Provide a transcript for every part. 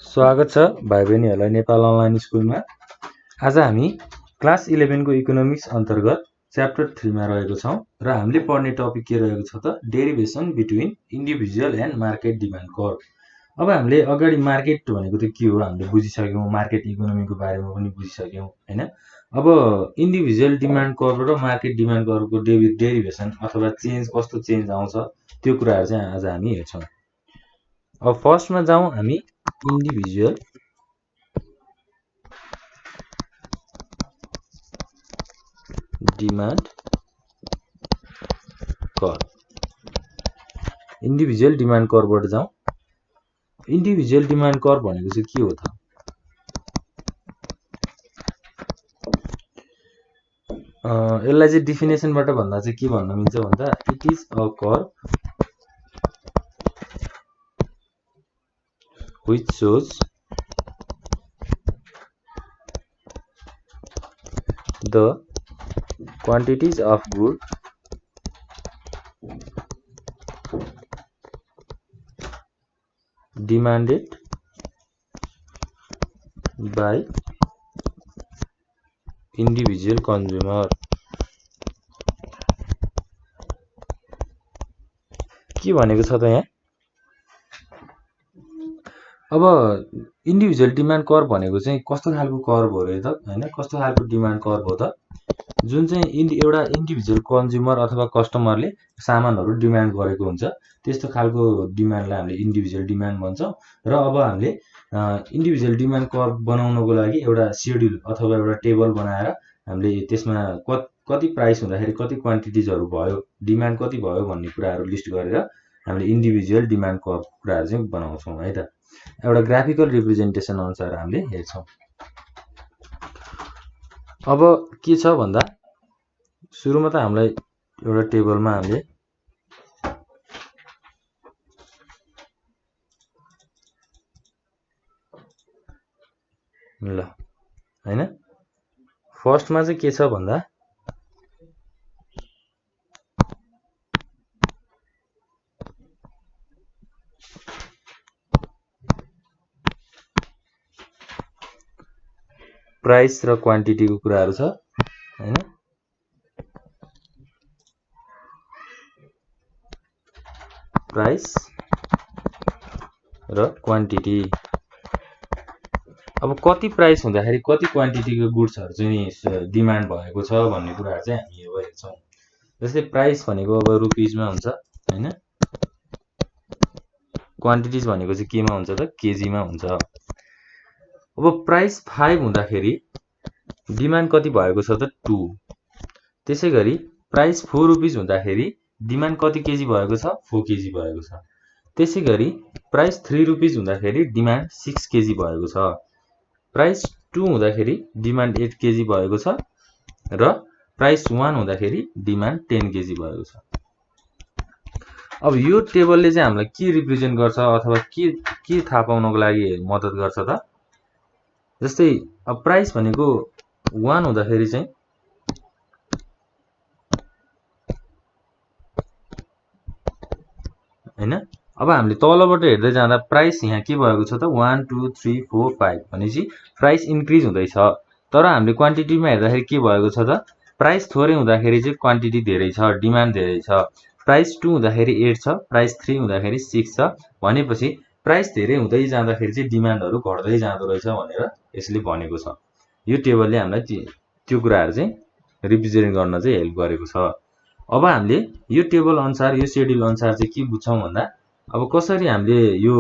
स्वागत छ भाइ बहिनीहरूलाई नेपाल अनलाइन स्कुलमा। आज हामी क्लास 11 को इकोनोमिक्स अन्तर्गत च्याप्टर 3 मा रहेको छौं र हामीले पढ्ने टपिक के रहेको छ त derivation between individual and market demand curve. अब हामीले अगाडि मार्केट भनेको त के हो हामीले बुझिसक्यौं, मार्केट इकोनोमीको बारेमा पनि बुझिसक्यौं हैन। अब इन्डिभिजुअल डिमान्ड कर्भ र मार्केट डिमान्ड कर्भको डेरिभेसन अथवा चेन्ज कस्तो चेन्ज आउँछ त्यो कुराहरु चाहिँ आज हामी हेर्छौं। अब फर्स्टमा जाउँ हामी individual demand curve. Individual demand कर्भबाट जाउँ। इन्डिभिजुअल डिमान्ड कर्भ भनेको चाहिँ के हो त? यसलाई चाहिँ डेफिनेसनबाट भन्दा चाहिँ के भन्न मिल्छ भन्दा it is a curve which shows the quantities of good demanded by individual consumer। के भनेको छ त यहाँ? अब इन्डिभिजुअल डिमान्ड कर्भ भनेको चाहिँ कस्तो खालको कर्भ हो रे त हैन? कस्तो खालको डिमान्ड कर्भ हो त? जुन चाहिँ एउटा इन्डिभिजुअल कन्ज्युमर अथवा कस्टमरले सामानहरु डिमान्ड गरेको हुन्छ त्यस्तो खालको डिमान्डलाई हामीले इन्डिभिजुअल डिमान्ड भन्छौं। र अब हामीले इन्डिभिजुअल डिमान्ड कर्भ बनाउनको लागि एउटा शेड्युल अथवा एउटा टेबल बनाएर हामीले त्यसमा कति प्राइस हुँदाखेरि कति क्वान्टिटिजहरु भयो, डिमान्ड कति भयो भन्ने कुराहरु लिस्ट गरेर हामीले इन्डिभिजुअल डिमान्ड कर्भ कुराहरु चाहिँ बनाउँछौं है त। एउटा ग्राफिकल रिप्रेजेन्टेसन अनुसार हामीले हेर्छौं। अब के छ भन्दा सुरुमा त हामीलाई एउटा टेबलमा हामीले ल हैन फर्स्टमा चाहिँ के छ भन्दा प्राइस र क्वान्टिटीको कुराहरु छ हैन। प्राइस र क्वान्टिटी। अब कति प्राइस हुँदाखेरि कति क्वान्टिटीको गुड्सहरु चाहिँ डिमान्ड भएको छ भन्ने कुराहरु चाहिँ हामी अब हेर्छौं। जस्तै प्राइस भनेको अब रुपीजमा हुन्छ हैन। क्वान्टिटीज भनेको चाहिँ केमा हुन्छ त? केजीमा हुन्छ। अब प्राइस 5 हुँदाखेरि डिमान्ड कति भएको छ त? 2। त्यसैगरी प्राइस 4 रुपीज हुँदाखेरि डिमान्ड कति केजी भएको छ? 4 केजी भएको छ। त्यसैगरी प्राइस 3 रुपीज हुँदाखेरि डिमान्ड 6 केजी भएको छ। प्राइस 2 हुँदाखेरि डिमान्ड 8 केजी भएको छ र प्राइस 1 हुँदाखेरि डिमान्ड 10 केजी भएको छ। अब यो टेबलले चाहिँ हामीलाई के रिप्रेजेन्ट गर्छ अथवा के थाहा पाउनको लागि मद्दत गर्छ त? जस्तै अब प्राइस भनेको 1 हुँदाखेरि चाहिँ हैन। अब हामीले तलबाट हेर्दै जाँदा प्राइस यहाँ के भएको छ त? 1 2 3 4 5 भनेपछि प्राइस इन्क्रिज हुँदैछ। तर हामीले क्वान्टिटीमा हेर्दाखेरि के भएको छ त? प्राइस थोरै हुँदाखेरि चाहिँ क्वान्टिटी धेरै छ, डिमान्ड धेरै छ। प्राइस 2 हुँदाखेरि 8 छ, प्राइस 3 हुँदाखेरि 6 छ। भनेपछि प्राइस धेरै हुँदै जाँदाखेरि चाहिँ डिमान्डहरु घट्दै जाँदो रहेछ भनेर यसले भनेको छ। यो टेबलले हामीलाई त्यो कुराहरु चाहिँ रिप्रेजेन्ट गर्न चाहिँ हेल्प गरेको छ। अब हामीले यो टेबल अनुसार यो शेड्युल अनुसार चाहिँ के बुझ्छौं भन्दा अब कसरी हामीले यो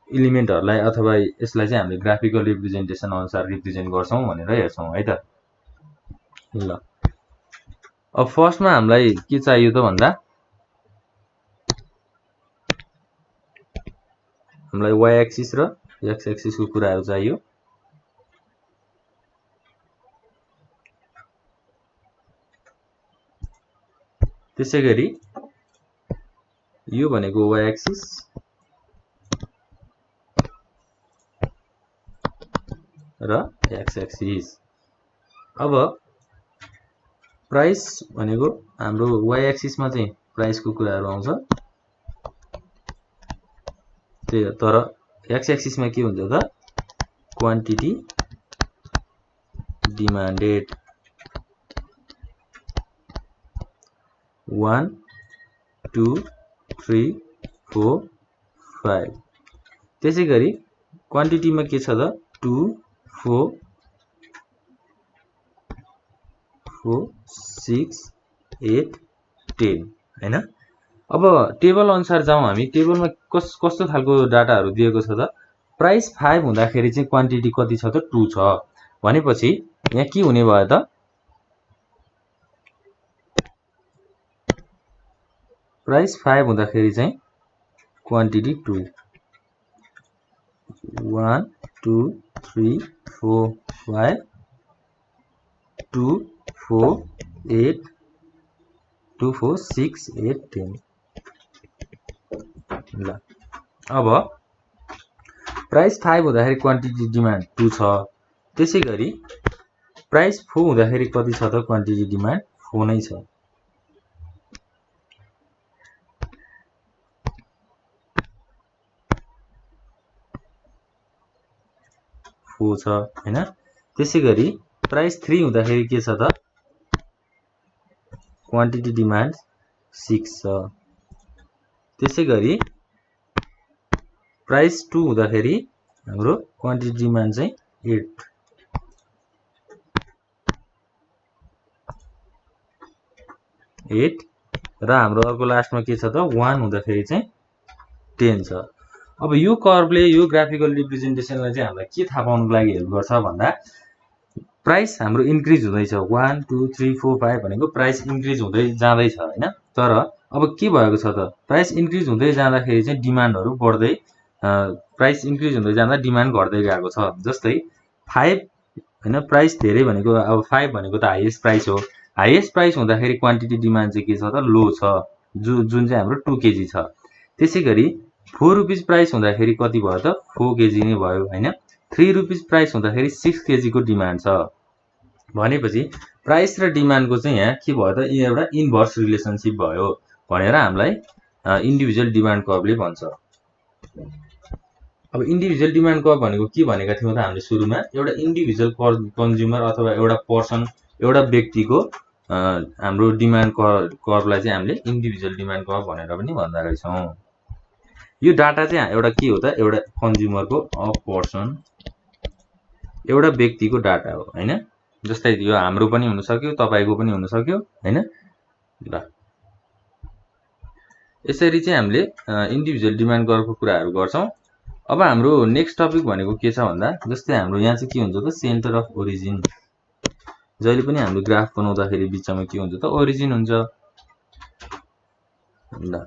एलिमेन्टहरुलाई अथवा यसलाई चाहिँ हामीले ग्राफिकल रिप्रेजेन्टेसन अनुसार रिप्रेजेन्ट गर्छौं भनेर हेर्छौं है त। ल अब फर्स्टमा हामीलाई के चाहियो त भन्दा हामीलाई y एक्सिस र x एक्सिसको कुराहरु चाहियो। त्यसैगरी यो भनेको y एक्सिस र x एक्सिस। अब प्राइस भनेको हाम्रो y एक्सिसमा चाहिँ प्राइसको कुराहरु आउँछ। तर एक्स एक्सिसमा के हुन्छ त क्वान्टिटी डिमान्डेड 1 2 3 4 5 त्यसै गरी क्वान्टिटीमा के छ त 2 4 4 6 8 10 हैन। अब टेबल अनुसार जाउँ हामी। टेबलमा कस्तो खालको डाटाहरु दिएको छ त प्राइस 5 हुँदाखेरि चाहिँ क्वान्टिटी कति छ त 2 छ भनेपछि यहाँ के हुने भयो त प्राइस 5 हुँदाखेरि चाहिँ क्वान्टिटी 2 1 2 3 4 5 2 4 8 2 4 6 8 10 ल। अब प्राइस 5 हुँदाखेरि क्वान्टिटी डिमान्ड 2 छ त्यसै गरी प्राइस 4 हुँदाखेरि कति छ त क्वान्टिटी डिमान्ड 4 नै छ। 4 छ हैन। त्यसै गरी प्राइस 3 हुँदाखेरि के छ त क्वान्टिटी डिमान्ड 6 छ। त्यसै गरी प्राइस 2 हुँदाखेरि हाम्रो क्वान्टिटी डिमान्ड चाहिँ 8 र हाम्रो अर्को लास्टमा के छ त 1 हुँदाखेरि चाहिँ 10 छ। अब यो कर्वले यो ग्राफिकल रिप्रेजेन्टेसनलाई चाहिँ हामीलाई के थाहा पाउनको लागि हेल्प गर्छ भन्दा प्राइस हाम्रो इन्क्रिज हुँदैछ 1 2 3 4 5 भनेको प्राइस इन्क्रिज हुँदै जाँदैछ हैन। तर अब के भएको छ त प्राइस इन्क्रिज हुँदै जाँदाखेरि चाहिँ डिमान्डहरु बढ्दै प्राइस इन्क्रिज हुँदै जाँदा डिमान्ड घट्दै गएको छ। जस्तै 5 हैन प्राइस धेरै भनेको अब 5 भनेको त हाईएस्ट प्राइस हो। हाईएस्ट प्राइस हुँदाखेरि क्वान्टिटी डिमान्ड चाहिँ के छ त लो छ जुन चाहिँ हाम्रो 2 केजी छ। त्यसै गरी 4 रुपीज प्राइस हुँदाखेरि कति भयो त 4 केजी नै भयो हैन। 3 रुपीज प्राइस हुँदाखेरि 6 केजी को डिमान्ड छ भनेपछि प्राइस र डिमान्डको चाहिँ यहाँ के भयो त एउटा इन्भर्स रिलेसनशिप भयो भनेर हामीलाई इन्डिभिजुअल डिमान्ड कर्वले भन्छ। अब इन्डिभिजुअल डिमान्ड कर्व भनेको के भनेका थियौं त हामीले सुरुमा एउटा इन्डिभिजुअल कन्ज्युमर अथवा एउटा पर्सन एउटा व्यक्तिको हाम्रो डिमान्ड कर्वलाई चाहिँ हामीले इन्डिभिजुअल डिमान्ड कर्व भनेर पनि भन्दो रहेछौं। यो डाटा चाहिँ एउटा के हो त एउटा कन्ज्युमरको अ पर्सन एउटा व्यक्तिको डाटा हो हैन। जस्तै यो हाम्रो पनि हुन सक्यो तपाईको पनि हुन सक्यो हैन। ल यसरी चाहिँ हामीले इन्डिभिजुअल डिमान्ड कर्वको कुराहरु गर्छौं। अब हाम्रो नेक्स्ट टपिक भनेको के छ भन्दा जस्तै हाम्रो यहाँ चाहिँ के हुन्छ त सेन्टर अफ ओरिजिन। जहिले पनि हाम्रो ग्राफ बनाउँदाखेरि बिचमा के हुन्छ त ओरिजिन हुन्छ। ल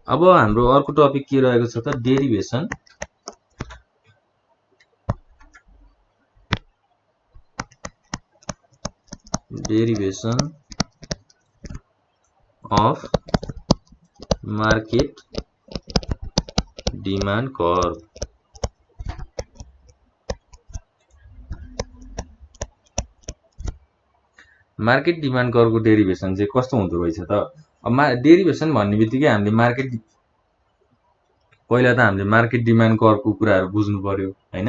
अब हाम्रो अर्को टपिक के रहेको छ त derivation of market demand curve. Market demand कर्वको डेरिभेसन चाहिँ कस्तो हुँदो रहेछ त अब डेरिभेसन भन्ने बित्तिकै हामीले मार्केट पहिला त हामीले मार्केट डिमान्ड कर्वको कुराहरु बुझ्नु पर्यो हैन।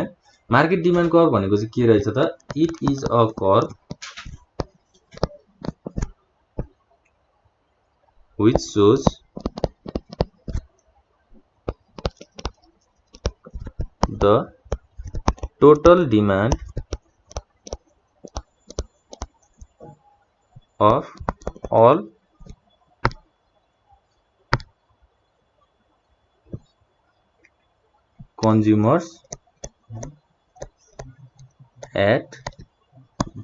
मार्केट डिमान्ड कर्व भनेको चाहिँ के रहेछ त it is a curve which shows the total demand of all consumers at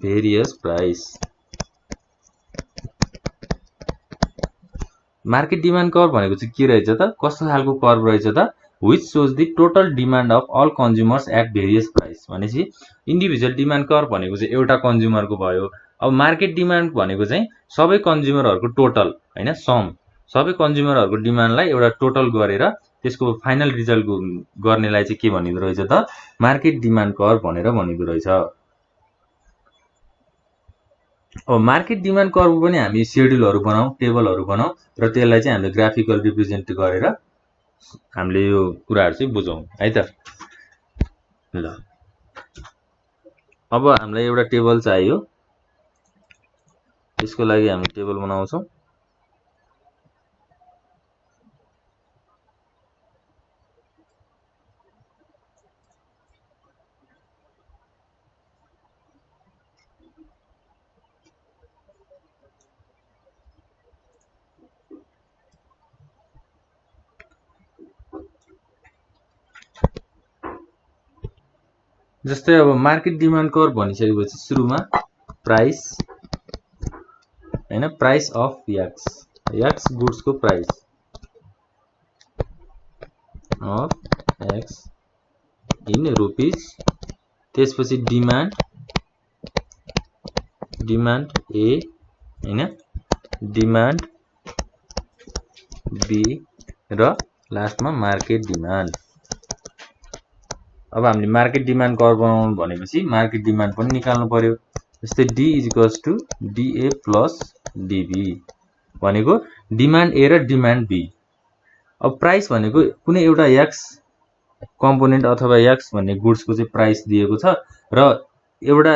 various price। Market demand curve भनेको चाहिँ के रहेछ त कस्तो खालको कर्व रहेछ त which shows the total demand of all consumers at various price भनेपछि इन्डिभिजुअल डिमान्ड कर्व भनेको चाहिँ एउटा कन्ज्युमरको भयो। अब मार्केट डिमान्ड भनेको चाहिँ सबै कन्ज्युमरहरुको टोटल हैन सम सबै कन्ज्युमरहरुको डिमान्डलाई एउटा टोटल गरेर त्यसको फाइनल रिजल्ट गर्नेलाई चाहिँ के भनिदो रहेछ त मार्केट डिमान्ड कर्व भनेर भनिदो रहेछ। अब मार्केट डिमान्ड कर्व पनि हामी शेड्युलहरु बनाऊ टेबलहरु बनाऊ र त्यसलाई चाहिँ हामीले ग्राफिकल रिप्रेजेन्ट गरेर हामीले यो कुराहरु चाहिँ बुझौं है त। ल अब हामीलाई एउटा टेबल चाहियो, त्यसको लागि हामी टेबल बनाउँछौं। जस्तै अब मार्केट डिमान्ड कर्भ भनिसकेपछि सुरुमा प्राइस हैन, price of X, X goods को price of X in rupees, त्यसपछि डिमान्ड, डिमान्ड ए हैन, डिमान्ड बी र लास्टमा मार्केट डिमान्ड। अब हामीले मार्केट डिमान्ड कर्भ बनाउनु भनेपछि मार्केट डिमान्ड पनि निकाल्नु पर्यो। जस्तै D equals to DA plus DB भनेको डिमान्ड ए र डिमान्ड बी। अब प्राइस भनेको कुनै एउटा एक्स कम्पोनेन्ट अथवा एक्स भन्ने गुड्स को चाहिँ प्राइस दिएको छ र एउटा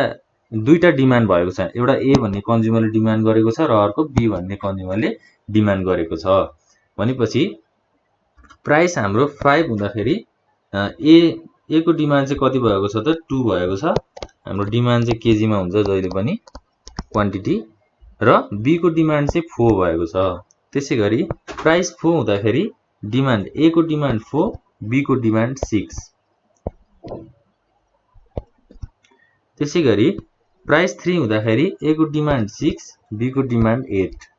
दुईटा डिमान्ड भएको छ, एउटा ए भन्ने कन्ज्युमरले डिमान्ड गरेको छ र अर्को बी भन्ने कन्ज्युमरले डिमान्ड गरेको छ भनेपछि प्राइस हाम्रो 5 हुँदाखेरि ए को डिमान्ड चाहिँ कति भएको छ त 2 भएको छ। हाम्रो डिमान्ड चाहिँ केजी मा हुन्छ जहिले पनि क्वान्टिटी, र बी को डिमान्ड चाहिँ 4 भएको छ। त्यसैगरी प्राइस 4 हुँदाखेरि डिमान्ड ए को डिमान्ड 4, बी को डिमान्ड 6। त्यसैगरी प्राइस 3 हुँदाखेरि ए को डिमान्ड 6, बी को डिमान्ड 8,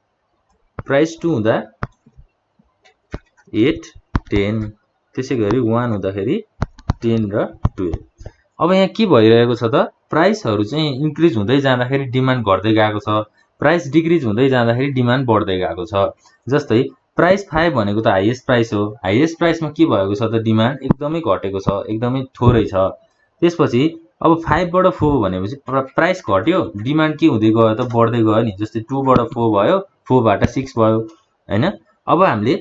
प्राइस 2 हुँदा 8 10, त्यसैगरी 1 हुँदाखेरि 10 र 12। अब यहाँ के भइरहेको छ त, प्राइसहरु चाहिँ इन्क्रिज हुँदै जाँदाखेरि डिमान्ड घट्दै गएको छ, प्राइस डिक्रिज हुँदै जाँदाखेरि डिमान्ड बढ्दै गएको छ। जस्तै प्राइस 5 भनेको त हाईएस्ट प्राइस हो, हाईएस्ट प्राइसमा के भएको छ त डिमान्ड एकदमै घटेको छ, एकदमै थोरै छ। त्यसपछि अब 5 बाट 4 भनेपछि प्राइस घट्यो, डिमान्ड के हुँदै गयो त बढ्दै गयो नि। जस्तै 2 बाट 4 भयो, 4 बाट 6 भयो हैन। अब हामीले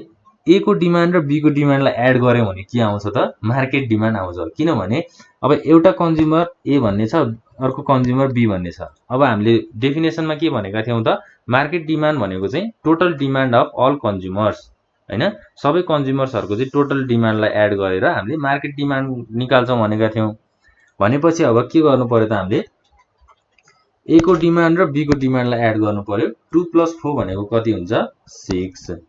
ए को डिमान्ड र बी को डिमान्डलाई एड गर्यौं भने के आउँछ त मार्केट डिमान्ड आउँछ। किनभने अब एउटा कन्ज्युमर ए भन्ने छ, अर्को कन्ज्युमर बी भन्ने छ। अब हामीले डेफिनेसनमा के भनेका थियौं त मार्केट डिमान्ड भनेको चाहिँ total demand of all consumers हैन, सबै कन्ज्युमर्सहरुको चाहिँ टोटल डिमान्डलाई एड गरेर हामीले मार्केट डिमान्ड निकाल्छौं भनेका थियौं। भनेपछि अब के गर्नु पर्यो त हामीले ए को डिमान्ड र बी को डिमान्डलाई एड गर्नु पर्यो। 2 + 4 भनेको कति हुन्छ 6,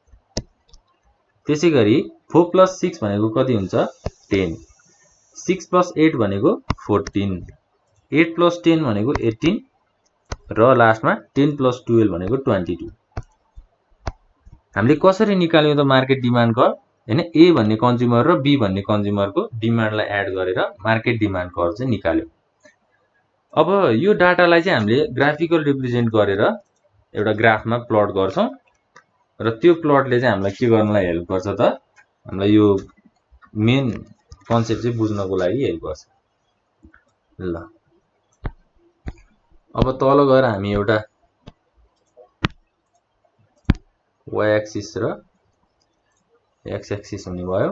त्यसैगरी 4 + 6 भनेको कति हुन्छ 10, 6 + 8 भनेको 14, 8 + 10 भनेको 18 र लास्टमा 10 + 12 भनेको 22। हामीले कसरी निकाल्यौं त मार्केट डिमान्ड कर्भ हैन, ए भन्ने कन्ज्युमर र बी भन्ने कन्ज्युमरको डिमान्डलाई एड गरेर मार्केट डिमान्ड कर्भ चाहिँ निकाल्यौं। अब यो डाटालाई चाहिँ हामीले ग्राफिकल रिप्रेजेन्ट गरेर एउटा ग्राफमा प्लट गर्छौं र त्यो प्लटले चाहिँ हामीलाई के गर्नलाई हेल्प गर्छ त हामीलाई यो मेन कन्सेप्ट चाहिँ बुझ्नको लागि हेल्प गर्छ। ल अब तल गएर हामी एउटा y एक्सिस र x एक्सिस हुने भयो।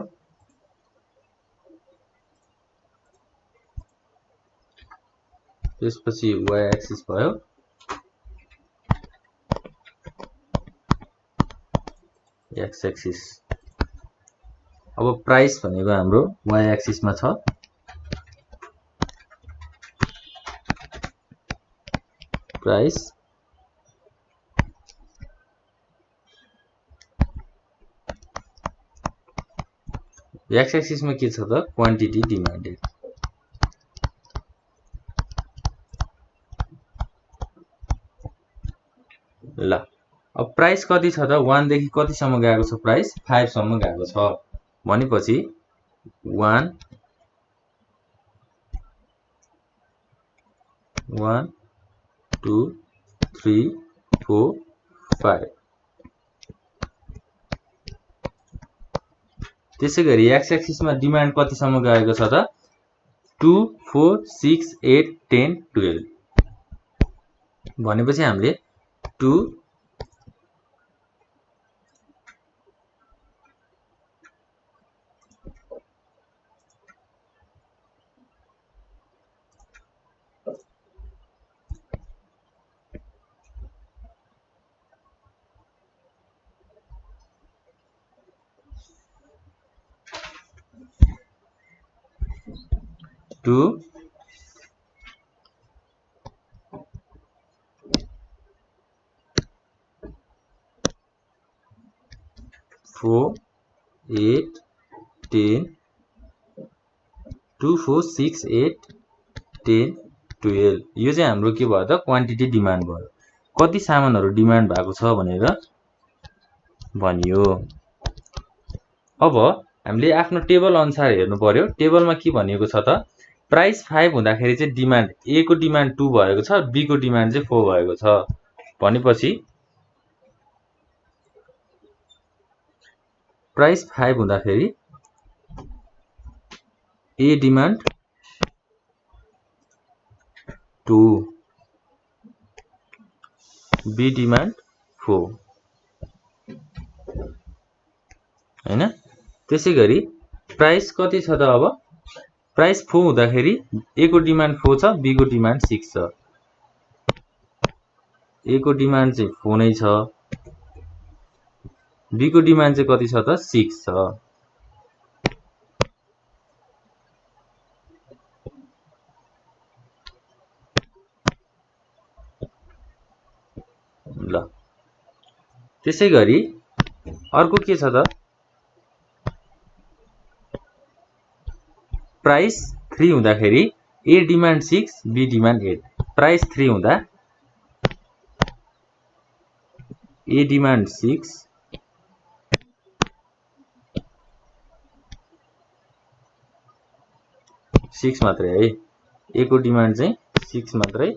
त्यसपछि y एक्सिस भयो, x एक्सिस। अब प्राइस भनेको हाम्रो y एक्सिस मा छ, प्राइस x एक्सिस मा के छ त क्वान्टिटी डिमान्डेड। ल अब प्राइस कति छ त 1 देखि कति सम्म गएको छ प्राइस 5 सम्म गएको छ भनेपछि 1 2 3 4 5। त्यसैगरी x एक्सिस मा डिमान्ड कति सम्म गएको छ त 2 4 6 8 10 12 भनेपछि हामीले 2 4 2 4 8 10 2 4 6 8 10 12 यो चाहिँ हाम्रो के भयो त क्वान्टिटी डिमान्ड भयो कति सामानहरु डिमान्ड भएको छ भनेर भनियो अब हामीले आफ्नो टेबल अनुसार हेर्नु पर्यो टेबलमा के भनिएको छ त प्राइस 5 हुँदाखेरि चाहिँ डिमान्ड ए को डिमान्ड 2 भएको छ बी को डिमान्ड चाहिँ 4 भएको छ भनेपछि प्राइस 5 हुँदाखेरि ए डिमान्ड 2 बी डिमान्ड 4 हैन त्यसैगरी प्राइस कति छ त अब प्राइस 4 हुँदाखेरि ए को डिमान्ड 4 छ बी को डिमान्ड 6 छ ए को डिमान्ड चाहिँ 4 नै छ बी को डिमान्ड चाहिँ कति छ त 6 छ ल त्यसैगरी अर्को के छ त प्राइस 3 हुँदाखेरि ए डिमान्ड 6 बी डिमान्ड 8 प्राइस 3 हुँदा ए डिमान्ड 6 6 मात्रै है ए को डिमान्ड चाहिँ 6 मात्रै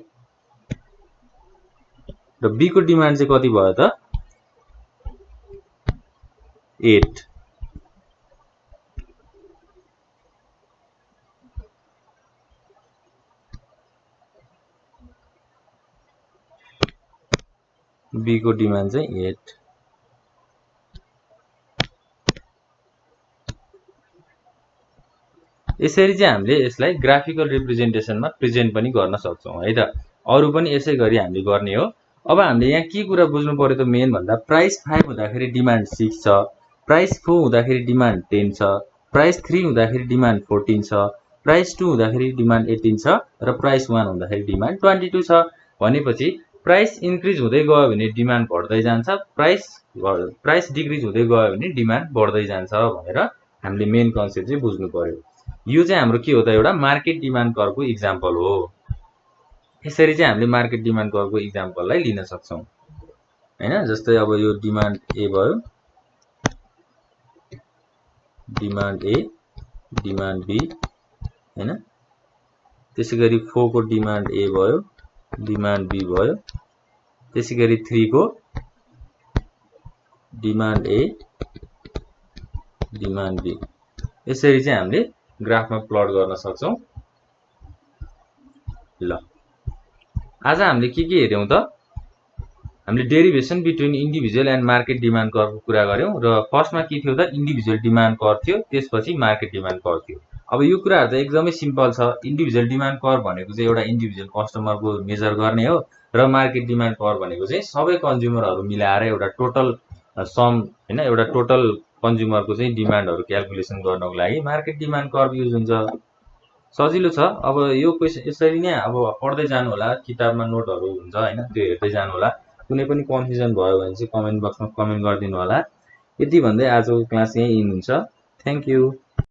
र बी को डिमान्ड चाहिँ कति भयो त 8 बी को डिमान्ड चाहिँ 8 यसरी चाहिँ हामीले यसलाई ग्राफिकल रिप्रेजेन्टेसनमा प्रेजेन्ट पनि गर्न सक्छौं है त अरु पनि यसै गरी हामीले गर्ने हो अब हामीले यहाँ के कुरा बुझ्नु पर्यो त मेन भन्दा प्राइस 5 हुँदाखेरि डिमान्ड 6 छ प्राइस 4 हुँदाखेरि डिमान्ड 10 छ प्राइस 3 हुँदाखेरि डिमान्ड 14 छ प्राइस 2 हुँदाखेरि डिमान्ड 18 छ र प्राइस 1 हुँदाखेरि डिमान्ड 22 छ भनेपछि प्राइस इन्क्रिज हुँदै गयो भने डिमान्ड बढ्दै जान्छ प्राइस डिक्रिज हुँदै गयो भने डिमान्ड बढ्दै जान्छ भनेर हामीले मेन कन्सेप्ट चाहिँ बुझ्नु पर्यो यो चाहिँ हाम्रो के हो त एउटा मार्केट डिमान्ड कर्वको एक्जाम्पल हो यसरी चाहिँ हामीले मार्केट डिमान्ड कर्वको एक्जाम्पललाई लिन सक्छौं हैन जस्तै अब यो डिमान्ड ए भयो डिमान्ड ए डिमान्ड बी हैन त्यसैगरी 4 को डिमान्ड ए भयो डिमान्ड बी भयो त्यसैगरी 3 को डिमान्ड ए डिमान्ड बी यसरी चाहिँ हामीले ग्राफमा प्लट गर्न सक्छौं ल आज हामीले के हेर्यौं त हामीले derivation between individual and market demand कर्वको कुरा गर्यौं र फर्स्टमा के थियो त इन्डिभिजुअल डिमान्ड कर्व थियो त्यसपछि मार्केट डिमान्ड कर्व थियो अब यो कुराहरु त एकदमै सिम्पल छ इन्डिभिजुअल डिमान्ड कर्व भनेको चाहिँ एउटा इन्डिभिजुअल कस्टमरको मेजर गर्ने हो र मार्केट डिमान्ड कर्व भनेको चाहिँ सबै कन्ज्युमरहरु मिलाएर एउटा टोटल सम हैन एउटा टोटल कन्ज्युमरको चाहिँ डिमान्डहरु क्याल्कुलेसन गर्नको लागि मार्केट डिमान्ड कर्व युज हुन्छ सजिलो छ अब यो क्वेशन यसरी नै अब पढ्दै जानु होला किताबमा नोटहरु हुन्छ हैन त्यो हेर्दै जानु होला कुनै पनि कन्फ्युजन भयो भने चाहिँ कमेन्ट बक्समा कमेन्ट गरिदिनु होला यति भन्दै आजको क्लास यही इन हुन्छ थ्यांक यू